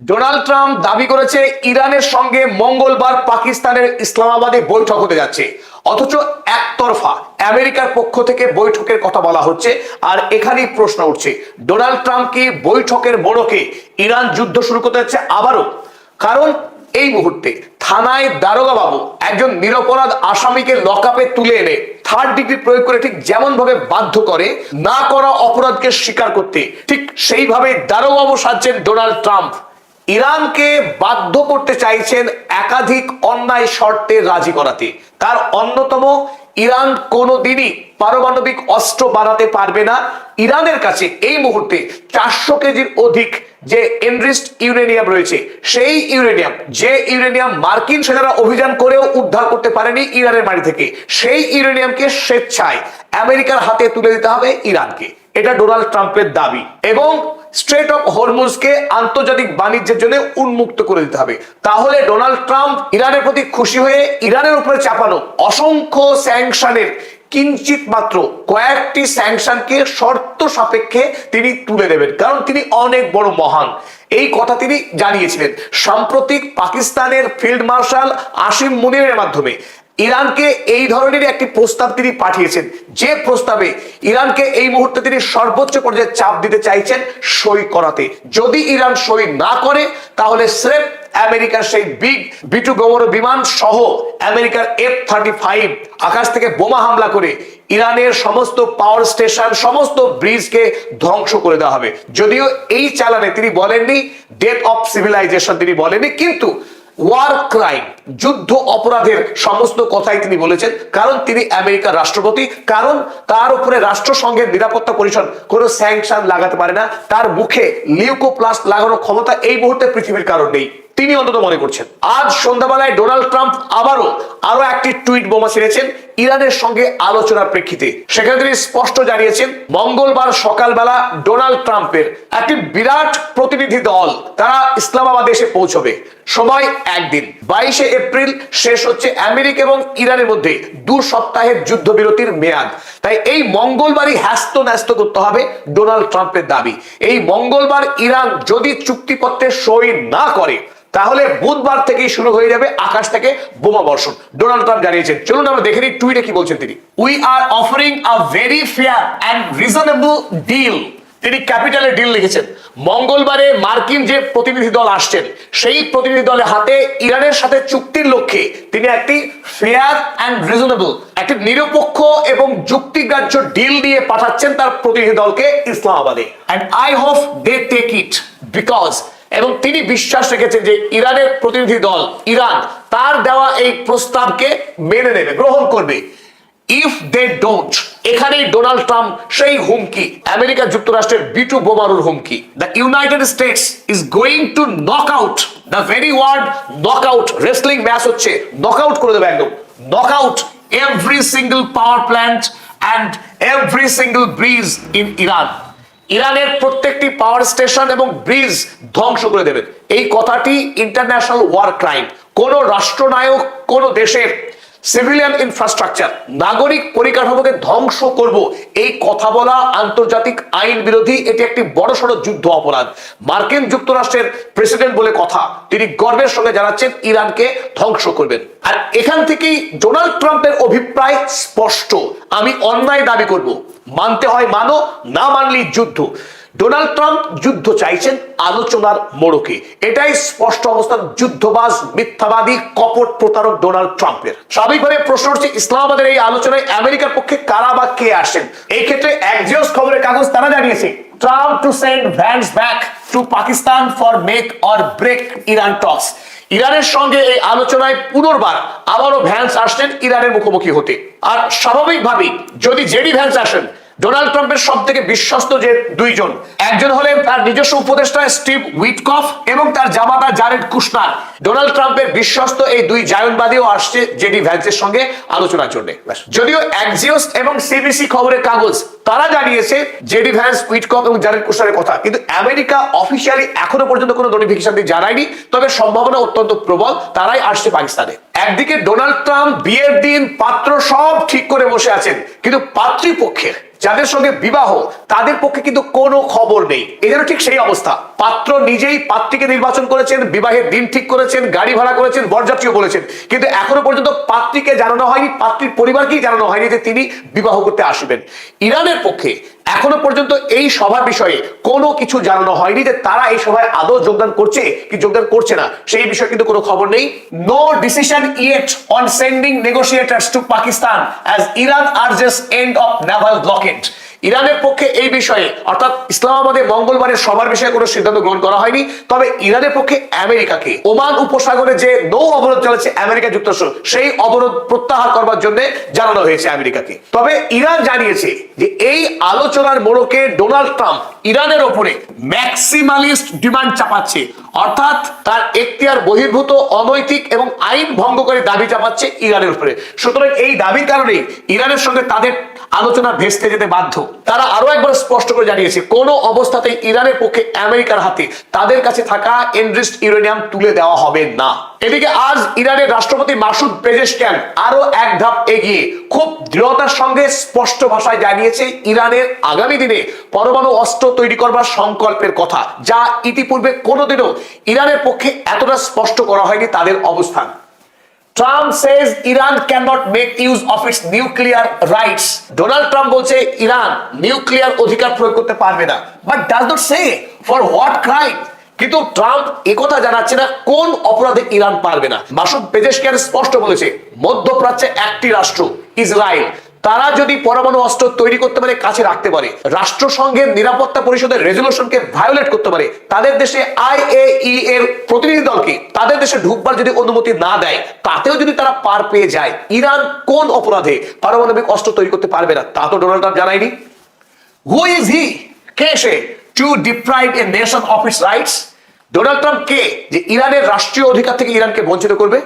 Donald Trump দাবি করেছে ইরানের সঙ্গে মঙ্গলবার পাকিস্তানের ইসলামাবাদে বৈঠক হতে যাচ্ছে, অথচ একতরফা আমেরিকার পক্ষ থেকে বৈঠকের কথা বলা হচ্ছে। আর এখানেই প্রশ্ন উঠছে, ডোনাল্ড ট্রাম্প কি বৈঠকের মোড়কে ইরান যুদ্ধ শুরু করতে যাচ্ছে আবারও? কারণ এই মুহূর্তে থানায় দারোগা বাবু একজন নিরপরাধ আসামিকে লকআপে তুলে এনে থার্ড ডিগ্রি প্রয়োগ করে ঠিক যেমন ভাবে বাধ্য করে না করা অপরাধকে স্বীকার করতে, ঠিক সেইভাবে দারোগা বাবু সাজছেন ডোনাল্ড ট্রাম্প। ইরানকে বাধ্য করতে চাইছেন একাধিক অন্যায় শর্তে রাজি করাতে। তার অন্যতম, ইরান কোনোদিনই পারমাণবিক অস্ত্র বানাতে পারবে না। ইরানের কাছে এই মুহূর্তে 400 কেজির অধিক যে এনরিচড ইউরেনিয়াম রয়েছে, সেই ইউরেনিয়াম মার্কিন সেনারা অভিযান করেও উদ্ধার করতে পারেনি ইরানের বাড়ি থেকে, সেই ইউরেনিয়ামকে স্বেচ্ছায় আমেরিকার হাতে তুলে দিতে হবে ইরানকে। এটা ডোনাল্ড ট্রাম্পের দাবি। এবং স্ট্রেট অফ হরমুজকে আন্তর্জাতিক বাণিজ্যের জন্য উন্মুক্ত করে দিতে হবে। তাহলে ডোনাল্ড ট্রাম্প ইরানের প্রতি খুশি হয়ে ইরানের উপরে চাপানো অসংখ্য স্যাংশনের কিঞ্চিত মাত্র কয়েকটি স্যাংশনকে শর্ত সাপেক্ষে তিনি তুলে দেবেন, কারণ তিনি অনেক বড় মহান। এই কথা তিনি জানিয়েছিলেন সাম্প্রতিক পাকিস্তানের ফিল্ড মার্শাল আসিম মুনিরের মাধ্যমে। ইরানকে এই ধরনের একটি প্রস্তাব তিনি পাঠিয়েছেন, যে প্রস্তাবে ইরানকে এই মুহূর্তে তিনি সর্বোচ্চ পর্যায়ে চাপ দিতে চাইছেন সই করাতে। যদি ইরান সই না করে, তাহলে স্রেফ আমেরিকার সেই বিগ B-2 গোমর বিমান সহ আমেরিকার F-35 আকাশ থেকে বোমা হামলা করে ইরানের সমস্ত পাওয়ার স্টেশন, সমস্ত ব্রিজকে ধ্বংস করে দেওয়া হবে। যদিও এই চালানে তিনি বলেননি ডেথ অফ সিভিলাইজেশন, তিনি বলেননি, কিন্তু ওয়ার ক্রাইম, যুদ্ধ অপরাধের সমস্ত কথাই তিনি বলেছেন। কারণ তিনি আমেরিকার রাষ্ট্রপতি, কারণ তার উপরে রাষ্ট্রসংঘের নিরাপত্তা পরিষদ কোনো স্যাংশন লাগাতে পারে না। তার মুখে লিউকোপ্লাস্ট লাগানোর ক্ষমতা এই মুহূর্তে পৃথিবীর কারণ নেই, তিনি অন্তত মনে করছেন। আজ সন্ধ্যাবেলায় ডোনাল্ড ট্রাম্প আরো একটি টুইট বোমা ছেড়েছেন ইরানের সঙ্গে আলোচনার প্রেক্ষিতে। সেখানে তিনি স্পষ্ট জানিয়েছেন, মঙ্গলবার সকালবেলা ডোনাল্ড ট্রাম্পের একটি বিরাট প্রতিনিধি দল তারা ইসলামাবাদে এসে পৌঁছবে। সময় একদিন, 22শে এপ্রিল শেষ হচ্ছে আমেরিকা এবং ইরানের মধ্যে 2 সপ্তাহের যুদ্ধবিরতির মেয়াদ। তাই এই মঙ্গলবারই হ্যাস্ত ন্যস্ত করতে হবে ডোনাল্ড ট্রাম্পের দাবি। এই মঙ্গলবার ইরান যদি চুক্তিপত্রে সই না করে, তাহলে বুধবার থেকেই শুরু হয়ে যাবে আকাশ থেকে বোমা বর্ষণ, ডোনাল্ড ট্রাম্প জানিয়েছেন। চলুন আমরা দেখে নিই টুইটে কি বলছেন তিনি। We are offering a very fair and reasonable deal. তিনি ক্যাপিটালে ডিল লিখেছেন। মঙ্গলবারে মার্কিন যে প্রতিনিধি দল আসছেন, সেই প্রতিনিধি দলের হাতে ইরানের সাথে চুক্তির লক্ষ্যে তিনি একটি ফেয়ার অ্যান্ড রিজনেবল, একটি নিরপেক্ষ এবং যুক্তিগ্রাহ্য ডিল দিয়ে পাঠাচ্ছেন তার প্রতিনিধি দলকে ইসলামাবাদে। And I hope they take it, because, এবং তিনি বিশ্বাস রেখেছেন যে ইরানের প্রতিনিধি দল ইরান তার দেওয়া এই প্রস্তাবকে মেনে নেবে, গ্রহণ করবে। ইফ দে ডোন্ট, এখানেই ডোনাল্ড ট্রাম্প সেই হুমকি, আমেরিকা যুক্তরাষ্ট্রের B-2 বোমারুর হুমকি। The United States is going to knock out, the very word knock out, wrestling match হচ্ছে, নক আউট করে দেবে একদম, knock out every single power plant and every single bridge in Iran. ইরানের প্রত্যেকটি power station এবং bridge ধ্বংস করে দেবেন। এই কথাটি ইন্টারন্যাশনাল ওয়ার ক্রাইম। কোন রাষ্ট্রনায়ক কোন দেশের সিভিলিয়ান ইনফ্রাস্ট্রাকচার, নাগরিক পরিকাঠামোকে ধ্বংস করব, এই কথা বলা আন্তর্জাতিক আইন বিরোধী। এটি একটি বড়সড় যুদ্ধ অপরাধ। মার্কিন যুক্তরাষ্ট্রের প্রেসিডেন্ট বলে কথা, তিনি গর্বের সঙ্গে জানাচ্ছেন ইরানকে ধ্বংস করবেন। আর এখান থেকেই ডোনাল্ড ট্রাম্পের অভিপ্রায় স্পষ্ট, আমি অন্যায় দাবি করব, মানতে হয় মানো, না মানলেই যুদ্ধ। ডোনাল্ড ট্রাম্প যুদ্ধ চাইছেন আলোচনার মোড়কে, এটাই স্পষ্ট অবস্থান যুদ্ধবাজ, মিথ্যাবাদী, কপট প্রতারক ডোনাল্ড ট্রাম্পের। স্বাভাবিকভাবে প্রশ্ন হচ্ছে, ইসলামাবাদের এই আলোচনায় আমেরিকার পক্ষে কারা বা কে আসেন? এই ক্ষেত্রে এক্সিওস খবরের কাগজ তারা জানিয়েছে, Trump to send Vance back to Pakistan for make or break Iran talks. ইরানের সঙ্গে এই আলোচনায় পুনর্বার আবারও ভ্যান্স আসছেন ইরানের মুখোমুখি হতে। আর স্বাভাবিকভাবেই যদি জেডি ভ্যান্স আসেন, ডোনাল্ড ট্রাম্পের সব থেকে বিশ্বস্ত যে দুইজন, একজন হলেন তার নিজস্ব উপদেষ্টা স্টিভ উইটকফ এবং তার জামাতা জারেড কুশনার। ডোনাল্ড ট্রাম্পের বিশ্বস্ত এই দুই জায়নবাদীও আসছে জেডি ভ্যান্সের সঙ্গে আলোচনার জন্য। যদিও এক্সিওস এবং সিবিসি খবরের কাগজ তারা জানিয়েছে জেডি ভ্যান্স, উইটকফ এবং জারেড কুশনারের কথা, কিন্তু আমেরিকা অফিসিয়ালি এখনো পর্যন্ত কোনো নোটিফিকেশন দিয়ে জানায়নি। তবে সম্ভাবনা অত্যন্ত প্রবল তারাই আসছে পাকিস্তানে। একদিকে ডোনাল্ড ট্রাম্প বিয়ের দিন পাত্র সব ঠিক করে বসে আছেন, কিন্তু পাত্রীপক্ষের যাদের সঙ্গে বিবাহ তাদের পক্ষে কিন্তু কোনো খবর নেই। এদেরও ঠিক সেই অবস্থা। পাত্র নিজেই পাত্রীকে নির্বাচন করেছেন, বিবাহের দিন ঠিক করেছেন, গাড়ি ভাড়া করেছেন, বরযাত্রীও বলেছেন, কিন্তু এখনো পর্যন্ত পাত্রীকে জানানো হয়নি, পাত্রীর পরিবারকেই জানানো হয়নি যে তিনি বিবাহ করতে আসবেন। ইরানের পক্ষে এখনো পর্যন্ত এই সভার বিষয়ে কোনো কিছু জানানো হয়নি যে তারা এই সভায় আদৌ যোগদান করছে কি যোগদান করছে না, সেই বিষয়ে কিন্তু কোনো খবর নেই। No decision yet on sending negotiators to Pakistan as Iran urges end of naval blockade. ইরানের পক্ষে এই বিষয়ে অর্থাৎ ইসলামাবাদে মঙ্গলবারের সভার বিষয়ে কোনো সিদ্ধান্ত গ্রহণ করা হয়নি। তবে ইরানের পক্ষে আমেরিকাকে ওমান উপসাগরে যে নৌ অবরোধ চলেছে আমেরিকা যুক্তরাষ্ট্র, সেই অবরোধ প্রত্যাহার করবার জন্য জানানো হয়েছে আমেরিকাকে। তবে ইরান জানিয়েছে যে এই আলোচনার মোড়কে ডোনাল্ড ট্রাম্প ইরানের ওপরে ম্যাক্সিমালিস্ট ডিমান্ড চাপাচ্ছে, অর্থাৎ তার এখতিয়ার বহির্ভূত অনৈতিক এবং আইন ভঙ্গকারী দাবি চাপাচ্ছে ইরানের উপরে। সুতরাং এই দাবির কারণেই ইরানের সঙ্গে তাদের আলোচনা ভেস্তে যেতে বাধ্য। তারা আরো একবার স্পষ্ট করে জানিয়েছে কোন অবস্থাতেই ইরানের পক্ষে আমেরিকার হাতে তাদের কাছে থাকা এনরিচড ইউরেনিয়াম তুলে দেওয়া হবে না। এদিকে আজ ইরানের রাষ্ট্রপতি মাসুদ পেজেশকিয়ান আরো এক ধাপ এগিয়ে খুব দৃঢ়তার সঙ্গে স্পষ্ট ভাষায় জানিয়েছে ইরানের আগামী দিনে পরমাণু অস্ত্র তৈরি করবার সংকল্পের কথা, যা ইতিপূর্বে কোনোদিনও ইরানের পক্ষে এতটা স্পষ্ট করা হয়নি তাদের অবস্থান। Trump says Iran cannot make use of its nuclear rights. Donald Trump বলছে ইরান নিউক্লিয়ার অধিকার প্রয়োগ করতে পারবে না, but does not say for what crime. কিন্তু ট্রাম্প একথা জানাচ্ছে না কোন অপরাধে ইরান পারবে না। মাসুদ পেজেশকিয়ান স্পষ্ট বলেছে মধ্যপ্রাচ্যে একটি রাষ্ট্র ইসরায়েল, তারা যদি পরমাণু অস্ত্র তৈরি করতে পারে, কাছে রাখতে পারে, রাষ্ট্রসংঘের নিরাপত্তা পরিষদের রেজলিউশনকে ভায়োলেট করতে পারে, তাদের দেশে আইএই এর প্রতিনিধি দলকে তাদের দেশে ঢুকবার যদি অনুমতি না দেয়, তাতেও যদি তারা পার পেয়ে যায়, ইরান কোন অপরাধে পারমাণবিক অস্ত্র তৈরি করতে পারবে না তা তো ডোনাল্ড ট্রাম্প জানায়নি। হু ইজ হি, কে সে, to deprive a nation of its rights? Donald Trump কে যে ইরানের রাষ্ট্রীয় অধিকার থেকে ইরানকে বঞ্চিত করবে?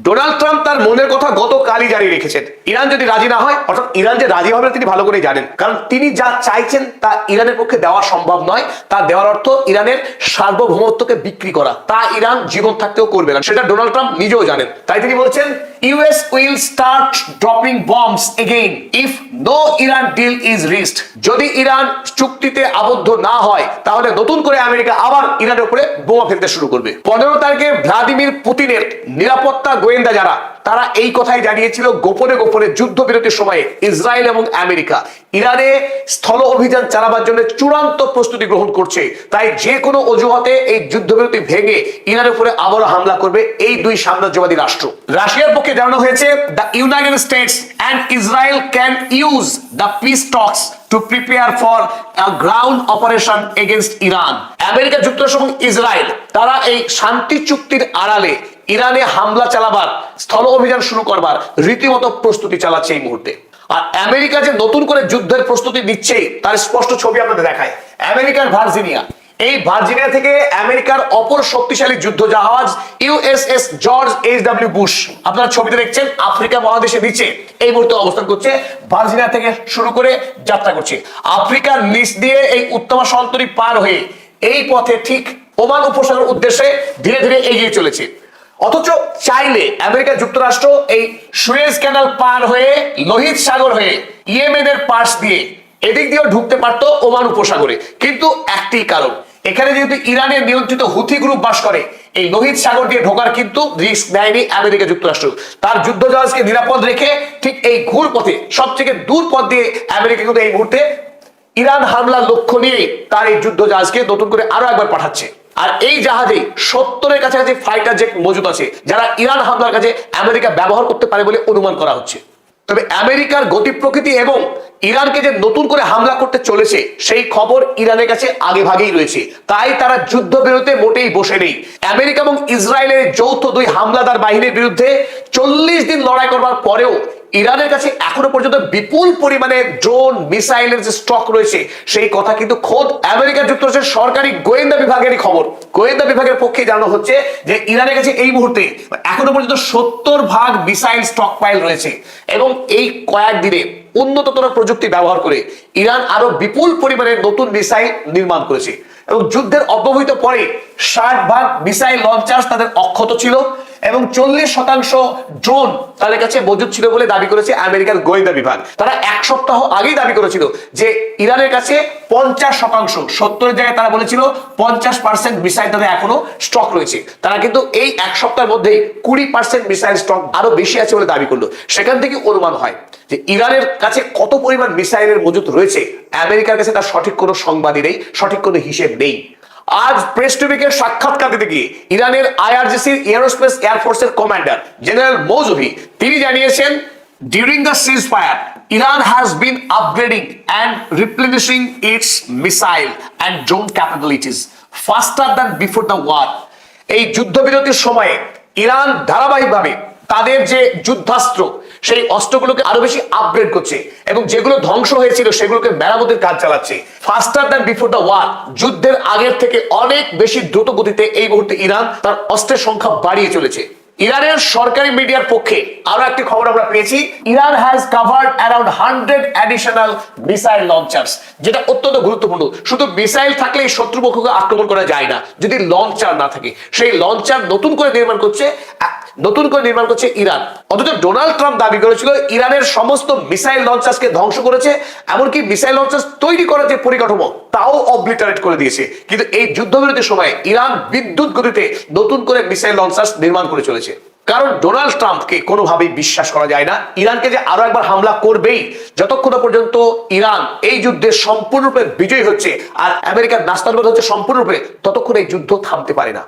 ডোনাল্ড ট্রাম্প তার মনের কথা গতকালই জারি রেখেছেন। ইরান যদি রাজি না হয়, অর্থাৎ ইরান যে রাজি হবে তিনি ভালো করেই জানেন, কারণ তিনি যা চাইছেন তা ইরানের পক্ষে দেওয়া সম্ভব নয়। তা দেওয়ার অর্থ ইরানের সার্বভৌমত্বকে বিক্রি করা, তা ইরান জীবন থাকতেও করবে না, সেটা ডোনাল্ড ট্রাম্প নিজেও জানেন। তাই তিনি বলছেন US will start dropping bombs again if no Iran deal is reached. যদি ইরান চুক্তিতে আবদ্ধ না হয়, তাহলে নতুন করে আমেরিকা আবার ইরানের উপরে বোমা ফেলতে শুরু করবে। 15 তারিখে ভ্লাদিমির পুতিনের নিরাপত্তা গোয়েন্দা যারা, তারা এই কথাই জানিয়েছিল গোপনে গোপনে যুদ্ধবিরতির সময়ে ইসরায়েল এবং আমেরিকা ইরানে স্থল অভিযান চালাবার জন্য চূড়ান্ত প্রস্তুতি গ্রহণ করছে। তাই যে কোনো অজুহাতে এই যুদ্ধবিরতি ভেঙে ইরানের উপরে আবারও হামলা করবে এই দুই সাম্রাজ্যবাদী রাষ্ট্র। রাশিয়ার পক্ষে জানানো হয়েছে the United states and Israel can use the piece talks to prepare for a ground operation against Iran. America যুক্তরাষ্ট্র এবং ইসরায়েল তারা এই শান্তি চুক্তির আড়ালে ইরানে হামলা চালাবার, স্থল অভিযান শুরু করবার রীতিমতো প্রস্তুতি চালাচ্ছে এই মুহূর্তে। আর আমেরিকা যে নতুন করে যুদ্ধের প্রস্তুতি নিচ্ছে তার স্পষ্ট ছবি আপনাদের দেখায়। আমেরিকার ভার্জিনিয়া, এই ভার্জিনিয়া থেকে আমেরিকার অপর শক্তিশালী যুদ্ধ জাহাজ ইউএসএস জর্জ এইচ.ডব্লিউ. বুশ, আপনারা ছবিতে দেখছেন আফ্রিকা মহাদেশের নিচে এই মুহূর্তে অবস্থান করছে। ভার্জিনিয়া থেকে শুরু করে যাত্রা করছে আফ্রিকার নিচ দিয়ে এই উত্তমা সন্তরী পার হয়ে এই পথে ঠিক ওমান উপসাগর উদ্দেশ্যে ধীরে ধীরে এগিয়ে চলেছে। অথচ চাইলে আমেরিকা যুক্তরাষ্ট্র এই সুয়েজ ক্যানাল পার হয়ে লোহিত সাগর হয়ে ইয়েমেনের পাশ দিয়ে এদিক দিয়েও ঢুকতে পারতো ওমান উপসাগরে, কিন্তু একটি কারণ, এখানে যেহেতু ইরানের নিয়ন্ত্রিত হুথি গ্রুপ বাস করে, এই লোহিত সাগর দিয়ে ঢোকার কিন্তু রিস্ক নেয়নি আমেরিকা যুক্তরাষ্ট্র। তার যুদ্ধ জাহাজকে নিরাপদ রেখে ঠিক এই ঘুর পথে, সবথেকে দূর পথ দিয়ে আমেরিকা কিন্তু এই মুহূর্তে ইরান হামলার লক্ষ্য নিয়ে তার এই যুদ্ধ জাহাজকে নতুন করে আরো একবার পাঠাচ্ছে। আর এই জাহাজে 70-এর কাছাকাছি ফাইটার জেট মজুদ আছে, যারা ইরান হামলার কাছে আমেরিকা ব্যবহার করতে পারে বলে অনুমান করা হচ্ছে। তবে আমেরিকার গতি প্রকৃতি এবং ইরানকে যে নতুন করে হামলা করতে চলেছে সেই খবর ইরানের কাছে আগে ভাগেই রয়েছে, তাই তারা যুদ্ধবিরতিতে মোটেই বসে নেই। আমেরিকা এবং ইসরায়েলের যৌথ দুই হামলাদার বাহিনীর বিরুদ্ধে 40 দিন লড়াই করবার পরেও ইরানের কাছে এখনো পর্যন্ত বিপুল পরিমাণে ড্রোন মিসাইলের যে স্টক রয়েছে সেই কথা কিন্তু খোদ আমেরিকা যুক্তরাষ্ট্রের সরকারি গোয়েন্দা বিভাগেরই খবর। গোয়েন্দা বিভাগের পক্ষে জানানো হচ্ছে যে ইরানের কাছে এই মুহূর্তে এখনো পর্যন্ত 70 মিসাইল স্টক পাইল রয়েছে এবং এই কয়েকদিনে উন্নততর প্রযুক্তি ব্যবহার করে ইরান আরো বিপুল পরিমাণে নতুন মিসাইল নির্মাণ করেছে। এবং যুদ্ধের অব্যবহিত পরে 60 মিসাইল লঞ্চার তাদের অক্ষত ছিল এবং 40% ড্রোন তাদের কাছে মজুদ ছিল বলে দাবি করেছে আমেরিকার গোয়েন্দা বিভাগ। তারা এক সপ্তাহ আগেই দাবি করেছিল যে ইরানের কাছে 50%, 70-এর জায়গায় তারা বলেছিল 50% মিসাইল তাদের এখনো স্টক রয়েছে। তারা কিন্তু এই এক সপ্তাহের মধ্যেই 20% মিসাইল স্টক আরো বেশি আছে বলে দাবি করলো। সেখান থেকে অনুমান হয় যে ইরানের কাছে কত পরিমাণ মিসাইলের মজুদ রয়েছে আমেরিকার কাছে তার সঠিক কোনো সংবাদই নেই, সঠিক কোনো হিসেব নেই। আজ প্রেস টিভিকে সাক্ষাৎকার দিতে গিয়ে ইরানের আইআরজিসি এয়ারোস্পেস এয়ারফোর্সের কমান্ডার জেনারেল মৌজভি তিনি জানিয়েছেন, during the ceasefire Iran has been upgrading and replenishing its missile and drone capabilities faster than before the war। এই যুদ্ধবিরতির সময়ে ইরান ধারাবাহিকভাবে তাদের যে যুদ্ধাস্ত্র সেই অস্ত্রগুলোকে আরো বেশি আপগ্রেড করছে এবং যেগুলো ধ্বংস হয়েছিল সেগুলোকে মেরামতের কাজ চালাচ্ছে। Faster than before the war, যুদ্ধের আগের থেকে অনেক বেশি দ্রুত গতিতে এই মুহূর্তে ইরান তার অস্ত্রের সংখ্যা বাড়িয়ে চলেছে। ইরানের সরকারি মিডিয়ার পক্ষে আরো একটি খবর আমরা পেয়েছি, Iran has covered around 100 additional missile launchers, যেটা অত্যন্ত গুরুত্বপূর্ণ। শুধু মিসাইল থাকলেই শত্রুপক্ষকে আক্রমণ করা যায় না, যদি লঞ্চার না থাকে। সেই লঞ্চার নতুন করে নির্মাণ করছে ইরান। অথচ ডোনাল্ড ট্রাম্প দাবি করেছিল ইরানের সমস্ত মিসাইল লঞ্চার্সকে ধ্বংস করেছে, এমনকি মিসাইল লঞ্চার্স তৈরি করার যে পরিকাঠামো তাও অবলিটারেট করে দিয়েছে। কিন্তু এই যুদ্ধবিরতির সময় ইরান বিদ্যুৎ গতিতে নতুন করে মিসাইল লঞ্চার্স নির্মাণ করে চলেছে। কারণ ডোনাল্ড ট্রাম্পকে কোনোভাবেই বিশ্বাস করা যায় না ইরানকে যে আরো একবার হামলা করবেই, যতক্ষণ পর্যন্ত ইরান এই যুদ্ধে সম্পূর্ণরূপে বিজয়ী হচ্ছে আর আমেরিকার নাস্তানাবুদ হচ্ছে সম্পূর্ণরূপে, ততক্ষণ এই যুদ্ধ থামতে পারে না।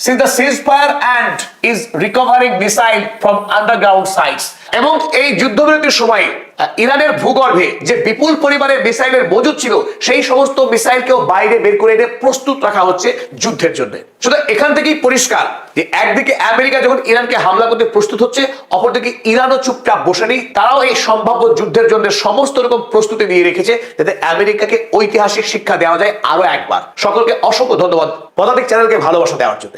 Since the ceasefire and is recovering missile from underground sites, এবং এই যুদ্ধবিরতির সময় ইরানের ভূগর্ভে যে বিপুল পরিমাণে মিসাইলের মজুদ ছিল সেই সমস্ত মিসাইলকেও বাইরে বের করে এনে প্রস্তুত রাখা হচ্ছে যুদ্ধের জন্য। শুধু এখান থেকেই পরিষ্কার যে একদিকে আমেরিকা যখন ইরানকে হামলা করতে প্রস্তুত হচ্ছে, অপরদিকে ইরানও চুপচাপ বসে নেই, তারাও এই সম্ভাব্য যুদ্ধের জন্য সমস্ত রকম প্রস্তুতি নিয়ে রেখেছে যাতে আমেরিকাকে ঐতিহাসিক শিক্ষা দেওয়া যায় আরো একবার। সকলকে অসংখ্য ধন্যবাদ পদাতিক চ্যানেলকে ভালোবাসা দেওয়ার জন্য।